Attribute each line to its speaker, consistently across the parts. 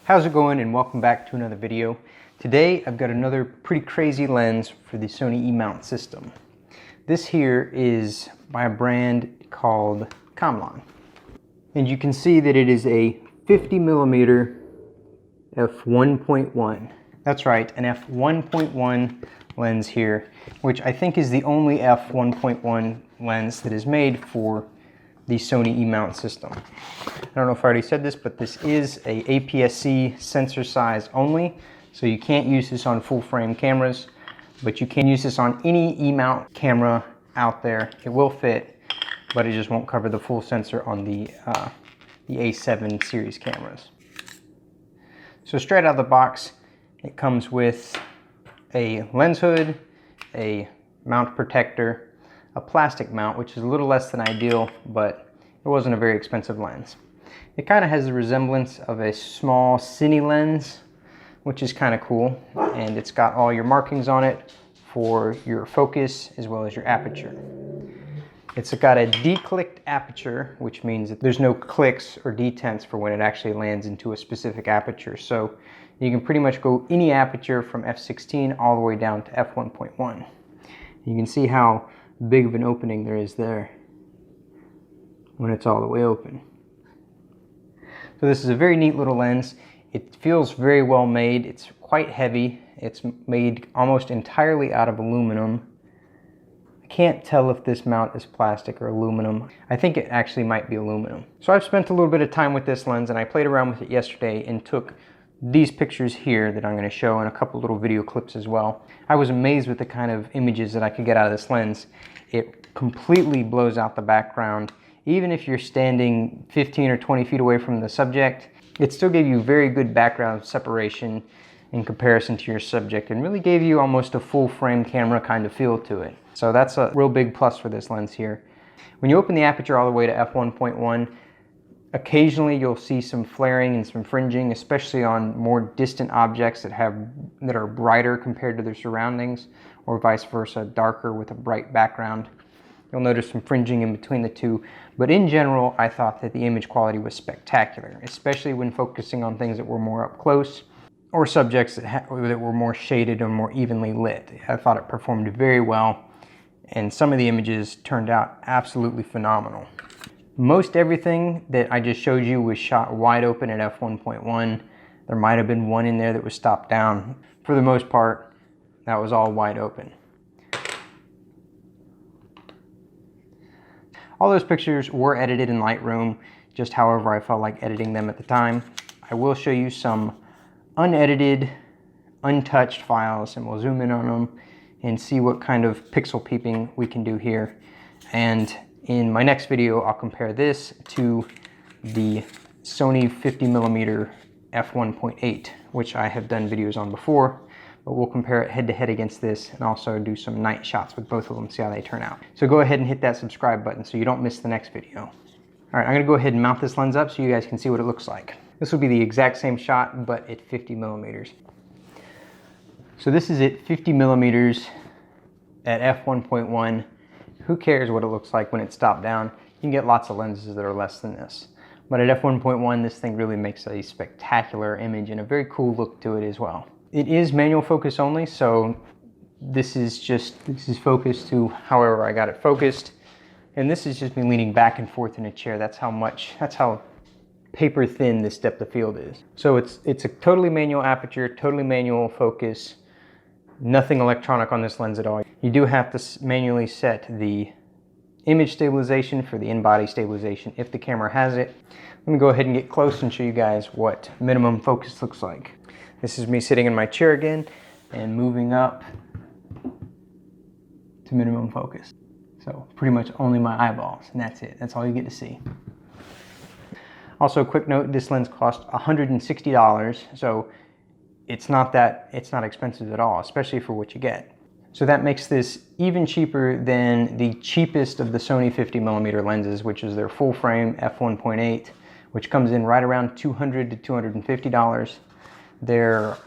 Speaker 1: How's it going, and welcome back to another video. Today I've got another pretty crazy lens for the Sony E-mount system. This here is by a brand called Kamlon. And you can see that it is a 50mm F1.1. That's right, an F1.1 lens here, which I think is the only F1.1 lens that is made for the Sony E-mount system. I don't know if I already said this, but this is a APS-C sensor size only, so you can't use this on full frame cameras, but you can use this on any E-mount camera out there. It will fit, but it just won't cover the full sensor on the A7 series cameras. So straight out of the box, it comes with a lens hood, a mount protector, a plastic mount, which is a little less than ideal, but it wasn't a very expensive lens. It kind of has the resemblance of a small cine lens, which is kind of cool, and it's got all your markings on it for your focus as well as your aperture. It's got a declicked aperture, which means that there's no clicks or detents for when it actually lands into a specific aperture. So you can pretty much go any aperture from f/16 all the way down to f1.1. You can see how big of an opening there is there when it's all the way open. So this is a very neat little lens. It feels very well made. It's quite heavy. It's made almost entirely out of aluminum. I can't tell if this mount is plastic or aluminum. I think it actually might be aluminum. So I've spent a little bit of time with this lens, and I played around with it yesterday and took these pictures here that I'm going to show, and a couple little video clips as well. I was amazed with the kind of images that I could get out of this lens. It completely blows out the background. Even if you're standing 15 or 20 feet away from the subject, it still gave you very good background separation in comparison to your subject, and really gave you almost a full frame camera kind of feel to it. So that's a real big plus for this lens here. When you open the aperture all the way to f1.1, occasionally you'll see some flaring and some fringing, especially on more distant objects that are brighter compared to their surroundings, or vice versa, darker with a bright background. You'll notice some fringing in between the two, but in general I thought that the image quality was spectacular, especially when focusing on things that were more up close or subjects that were more shaded or more evenly lit. I thought it performed very well, and some of the images turned out absolutely phenomenal. Most everything that I just showed you was shot wide open at f1.1. There might have been one in there that was stopped down. For the most part, that was all wide open. All those pictures were edited in Lightroom, just however I felt like editing them at the time. I will show you some unedited, untouched files, and we'll zoom in on them and see what kind of pixel peeping we can do here. And in my next video, I'll compare this to the Sony 50mm f1.8, which I have done videos on before, but we'll compare it head to head against this and also do some night shots with both of them, see how they turn out. So go ahead and hit that subscribe button so you don't miss the next video. All right, I'm gonna go ahead and mount this lens up so you guys can see what it looks like. This will be the exact same shot, but at 50mm. So this is at 50mm at f1.1. Who cares what it looks like when it's stopped down? You can get lots of lenses that are less than this. But at f1.1, this thing really makes a spectacular image and a very cool look to it as well. It is manual focus only, so this is focused to however I got it focused. And this is just me leaning back and forth in a chair. That's how paper thin this depth of field is. So it's a totally manual aperture, totally manual focus. Nothing electronic on this lens at all. You do have to manually set the image stabilization for the in-body stabilization if the camera has it. Let me go ahead and get close and show you guys what minimum focus looks like. This is me sitting in my chair again and moving up to minimum focus. So pretty much only my eyeballs, and that's it. That's all you get to see. Also, a quick note, this lens cost $160, so it's not expensive at all, especially for what you get. So that makes this even cheaper than the cheapest of the Sony 50mm lenses, which is their full frame f1.8, which comes in right around $200 to $250. Their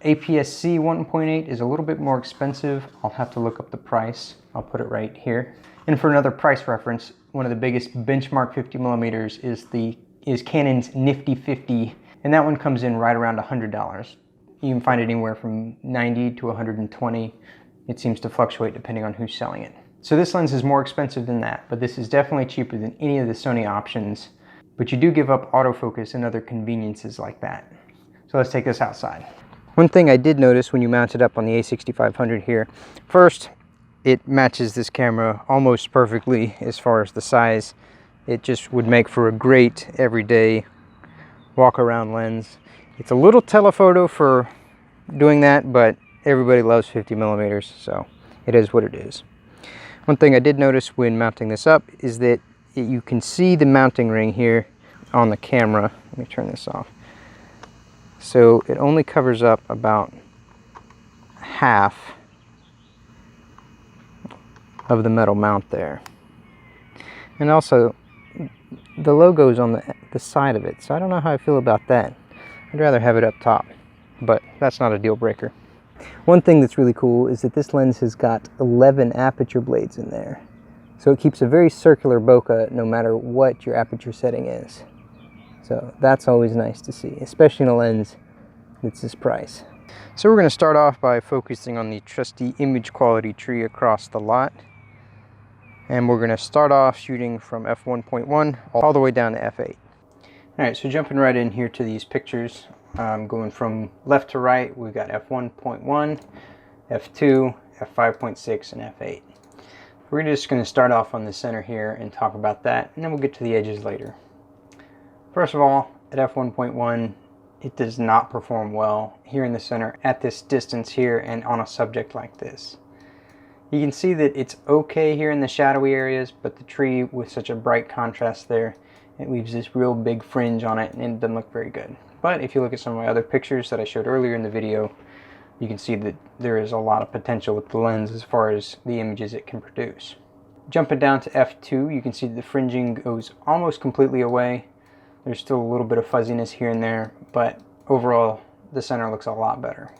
Speaker 1: APS-C 1.8 is a little bit more expensive. I'll have to look up the price. I'll put it right here. And for another price reference, one of the biggest benchmark 50mm is Canon's Nifty 50 And that one comes in right around $100. You can find it anywhere from 90 to 120. It seems to fluctuate depending on who's selling it. So this lens is more expensive than that, but this is definitely cheaper than any of the Sony options. But you do give up autofocus and other conveniences like that. So let's take this outside. One thing I did notice when you mount it up on the A6500 here, first, it matches this camera almost perfectly as far as the size. It just would make for a great everyday walk around lens. It's a little telephoto for doing that, but everybody loves 50 millimeters, so it is what it is. One thing I did notice when mounting this up is that you can see the mounting ring here on the camera. Let me turn this off. So it only covers up about half of the metal mount there. And also, the logo is on the side of it, so I don't know how I feel about that. I'd rather have it up top, but that's not a deal breaker. One thing that's really cool is that this lens has got 11 aperture blades in there. So it keeps a very circular bokeh no matter what your aperture setting is. So that's always nice to see, especially in a lens that's this price. So we're going to start off by focusing on the trusty image quality tree across the lot. And we're going to start off shooting from F1.1 all the way down to F8. Alright, so jumping right in here to these pictures, going from left to right, we've got F1.1, F2, F5.6, and F8. We're just going to start off on the center here and talk about that, and then we'll get to the edges later. First of all, at F1.1, it does not perform well here in the center at this distance here and on a subject like this. You can see that it's okay here in the shadowy areas, but the tree with such a bright contrast there, it leaves this real big fringe on it and it doesn't look very good. But if you look at some of my other pictures that I showed earlier in the video, you can see that there is a lot of potential with the lens as far as the images it can produce. Jumping down to F2, you can see the fringing goes almost completely away. There's still a little bit of fuzziness here and there, but overall the center looks a lot better.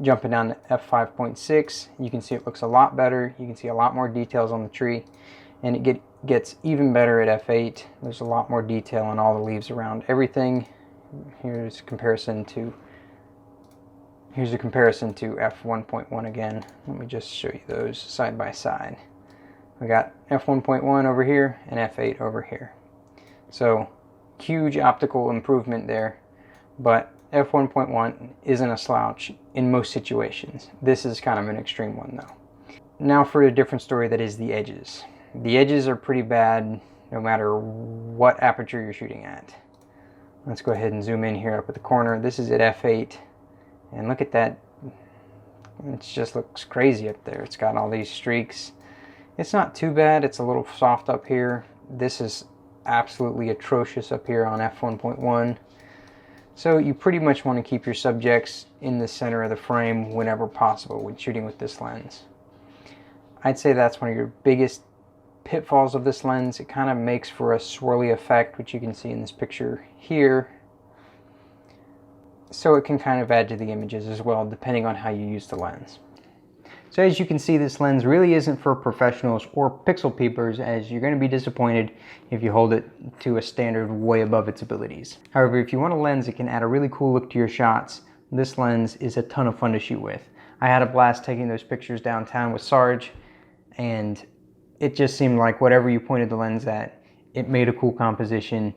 Speaker 1: Jumping down to F5.6, you can see it looks a lot better. You can see a lot more details on the tree, and it gets even better at F8. There's a lot more detail on all the leaves around everything. Here's a comparison to F1.1 again. Let me just show you those side by side. We got F1.1 over here and F8 over here. So huge optical improvement there, but F1.1 isn't a slouch in most situations. This is kind of an extreme one though. Now for a different story, that is the edges. The edges are pretty bad no matter what aperture you're shooting at. Let's go ahead and zoom in here up at the corner. This is at F8, and look at that. It just looks crazy up there. It's got all these streaks. It's not too bad. It's a little soft up here. This is absolutely atrocious up here on F1.1. So you pretty much want to keep your subjects in the center of the frame whenever possible when shooting with this lens. I'd say that's one of your biggest pitfalls of this lens. It kind of makes for a swirly effect, which you can see in this picture here. So it can kind of add to the images as well, depending on how you use the lens. So as you can see, this lens really isn't for professionals or pixel peepers, as you're going to be disappointed if you hold it to a standard way above its abilities. However, if you want a lens that can add a really cool look to your shots, this lens is a ton of fun to shoot with. I had a blast taking those pictures downtown with Sarge, and it just seemed like whatever you pointed the lens at, it made a cool composition.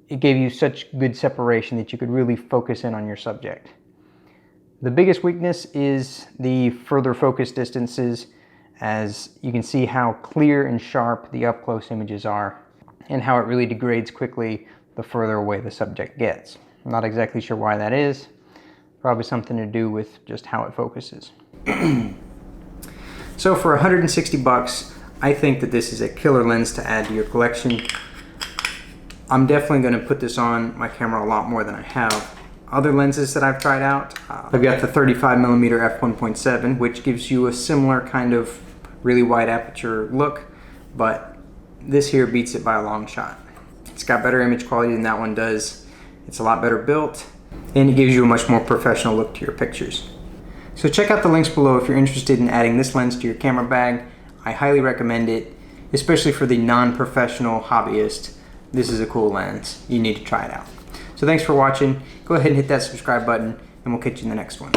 Speaker 1: It gave you such good separation that you could really focus in on your subject. The biggest weakness is the further focus distances, as you can see how clear and sharp the up-close images are and how it really degrades quickly the further away the subject gets. I'm not exactly sure why that is. Probably something to do with just how it focuses. So for 160 bucks, I think that this is a killer lens to add to your collection. I'm definitely going to put this on my camera a lot more than I have other lenses that I've tried out. I've got the 35mm f1.7, which gives you a similar kind of really wide aperture look, but this here beats it by a long shot. It's got better image quality than that one does. It's a lot better built, and it gives you a much more professional look to your pictures. So check out the links below if you're interested in adding this lens to your camera bag. I highly recommend it, especially for the non-professional hobbyist. this is a cool lens. You need to try it out. So thanks for watching. Go ahead and hit that subscribe button, and we'll catch you in the next one.